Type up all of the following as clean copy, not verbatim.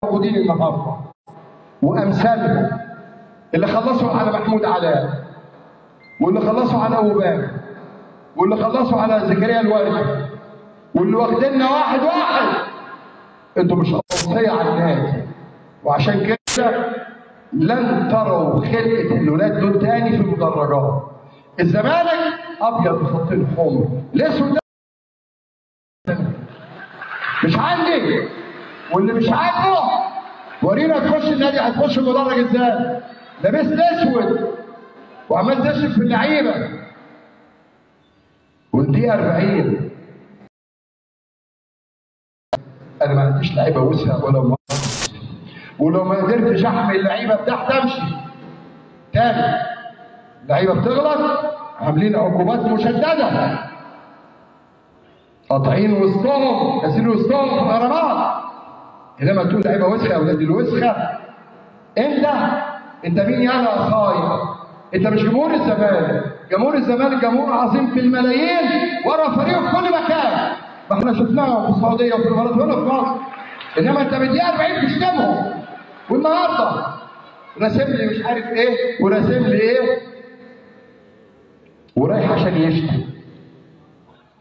موجودين النهارده وامثالهم اللي خلصوا على محمود علاء، واللي خلصوا على ابو بكر، واللي خلصوا على زكريا الوردي، واللي واخديننا واحد واحد. انتوا مش اوصيه على الناس، وعشان كده لن تروا خلقه الولاد دول تاني في المدرجات. الزمالك ابيض بخطين حمر، الاسود مش عندي، واللي مش عاجبه ورينا تخش النادي هتخش المدرج ازاي؟ لابس اسود وعمال تشرب في اللعيبه. والدقيقه 40 انا ما عنديش لعيبه وسخه ولا مؤقت، ولو ما قدرتش احمي اللعيبه بتاعتي امشي تاني. اللعيبه بتغلط، عاملين عقوبات مشدده، قاطعين وسطهم، كاسرين وسطهم في غرامات. انما تقول لعيبه وسخه يا اولاد الوسخه، انت مين يالا خايف؟ انت مش جمهور الزمالك، جمهور الزمالك جمهور عظيم في الملايين ورا فريقه في كل مكان، ما احنا شفناهم في السعوديه وفي الامارات وهنا في مصر. انما انت بالدقيقه 40 تشتمهم، والنهارده راسم لي مش عارف ايه وراسم لي ايه، ورايح عشان يشتم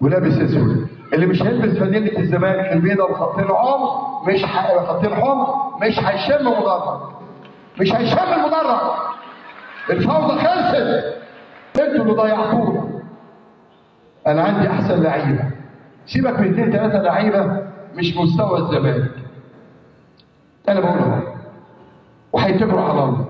ولابس اسود. اللي مش هيلبس فانيله الزمالك البيضاء وخطين حمر مش هيشم مدرج، مش هيشم المدرج. الفوضى خلصت، انتوا اللي ضيعتونا. انا عندي احسن لعيبه، سيبك من 2 3 لعيبه مش مستوى الزمالك. انا بقول اهو، وهيتكلوا على الله.